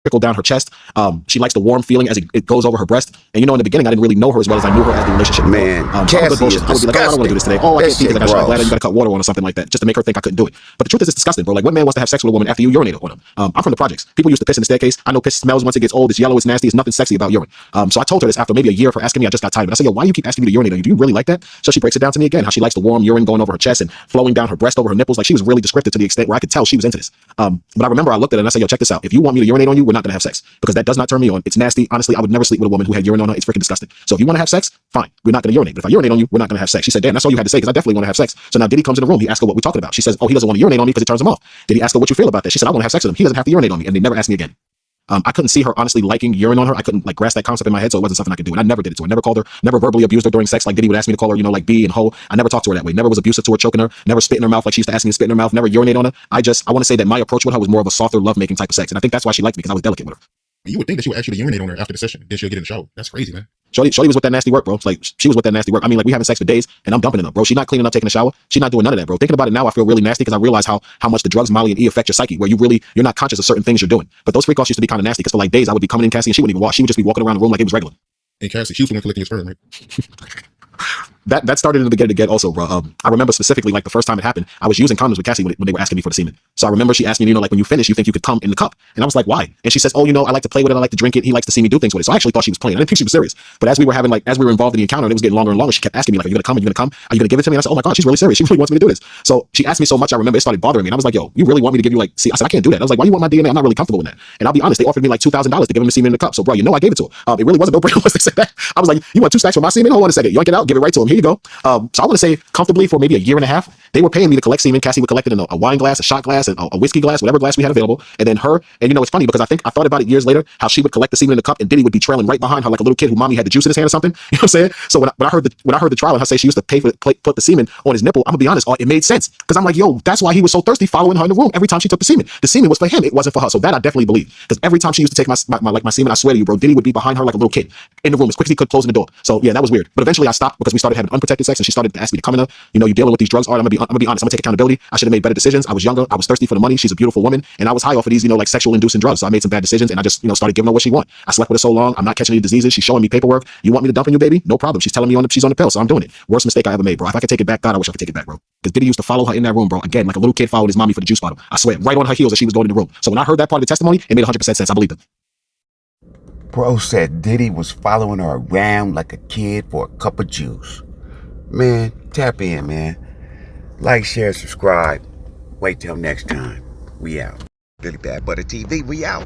trickle down her chest. She likes the warm feeling as it goes over her breast. And in the beginning, I didn't really know her as well as I knew her as the relationship. Man, Cassie is I would be like, oh, I don't want to do this today. Oh, I can't think. I got bladder. You got to cut water on or something like that, just to make her think I couldn't do it. But the truth is, it's disgusting, bro. Like, what man wants to have sex with a woman after you urinate on them? I'm from the projects. People used to piss in the staircase. I know piss smells once it gets old. It's yellow. It's nasty. It's nothing sexy about urine. So I told her this after maybe a year of her asking me. I just got tired of it. I said, yo, why do you keep asking me to urinate on you? Do you really like that? So she breaks it down to me again, how she likes the warm urine going over her chest and flowing down her breast over her nipples. Like, she was really descriptive to the extent where I could tell she was into this. But I remember I looked at her and I said, yo, check this out. If you want me to urinate on you, we're not gonna have sex, because that does not turn me on. It's nasty. Honestly, I would never sleep with a woman who had urine on her. It's freaking disgusting. So if you want to have sex, fine. We're not going to urinate. But if I urinate on you, we're not going to have sex. She said, damn, that's all you had to say, because I definitely want to have sex. So now Diddy comes in the room. He asks her what we're talking about. She says, oh, he doesn't want to urinate on me because it turns him off. Did he ask her what you feel about that? She said, I want to have sex with him. He doesn't have to urinate on me. And they never asked me again. I couldn't see her honestly liking urine on her. I couldn't grasp that concept in my head, so it wasn't something I could do. And I never did it to her. Never called her, never verbally abused her during sex like Diddy would ask me to call her, like B and ho. I never talked to her that way. Never was abusive to her, choking her, never spit in her mouth like she used to ask me to spit in her mouth, never urinate on her. I want to say that my approach with her was more of a softer lovemaking type of sex. And I think that's why she liked me, because I was delicate with her. You would think that she would actually urinate on her after the session. Then she'll get in the shower. That's crazy, man. Shorty was with that nasty work, bro. Like, she was with that nasty work. I mean, like, we having sex for days and I'm dumping it up, bro. She's not cleaning up, taking a shower. She's not doing none of that, bro. Thinking about it now, I feel really nasty, because I realize how much the drugs Molly and E affect your psyche, where you're not conscious of certain things you're doing. But those freak offs used to be kind of nasty, because for like days I would be coming in Cassie and she wouldn't even wash. She would just be walking around the room like it was regular. And Cassie, she was the one collecting his sperm, right? That started in the beginning again also, bro. I remember specifically, like, the first time it happened, I was using condoms with Cassie when they were asking me for the semen. So I remember she asked me, like, when you finish, you think you could come in the cup? And I was like, why? And she says, oh, I like to play with it, I like to drink it, he likes to see me do things with it. So I actually thought she was playing. I didn't think she was serious. But as we were involved in the encounter and it was getting longer and longer, she kept asking me, like, are you gonna come? Are you gonna come? Are you gonna give it to me? And I said, oh my God, she's really serious. She really wants me to do this. So she asked me so much, I remember it started bothering me. And I was like, yo, you really want me to give you, like, see? I said, I can't do that. I was like, why you want my DNA? I'm not really comfortable with that. And I'll be honest, they offered me like $2,000 to give him the semen in the cup. So bro, I gave it to her. It really wasn't no brainer once they said that. I was like, you want 2 stacks for my semen? Hold on a second. Yoink it out, give it right to him. Here you go. So I want to say comfortably for maybe a year and a half, they were paying me to collect semen. Cassie would collect it in a wine glass, a shot glass, and a whiskey glass, whatever glass we had available. And then her, and it's funny because I thought about it years later, how she would collect the semen in the cup and Diddy would be trailing right behind her like a little kid who mommy had the juice in his hand or something. You know what I'm saying? So when I heard the trial and her say she used to put the semen on his nipple, I'm gonna be honest, it made sense. Because I'm like, yo, that's why he was so thirsty following her in the room every time she took the semen. The semen was for him, it wasn't for her. So that I definitely believe. Because every time she used to take my semen, I swear to you, bro, Diddy would be behind her like a little kid in the room as quick as he could, closing the door. So yeah, that was weird. But eventually I stopped because we started having unprotected sex and she started to ask me to come in her. You're dealing with these drugs. All right, I'm gonna be honest. I'm gonna take accountability. I should have made better decisions. I was younger. I was thirsty for the money. She's a beautiful woman, and I was high off of these, like sexual inducing drugs. So I made some bad decisions, and I just, started giving her what she want. I slept with her so long. I'm not catching any diseases. She's showing me paperwork. You want me to dump on you, baby? No problem. She's telling me she's on the pill, so I'm doing it. Worst mistake I ever made, bro. If I could take it back, God, I wish I could take it back, bro. Because Diddy used to follow her in that room, bro. Again, like a little kid followed his mommy for the juice bottle. I swear, right on her heels as she was going in the room. So when I heard that part of the testimony, it made 100% sense. I believed it. Bro said Diddy was following her around like a kid for a cup of juice. Man, tap in, man. Like, share, subscribe. Wait till next time. We out. Billy Bad Butter TV, we out.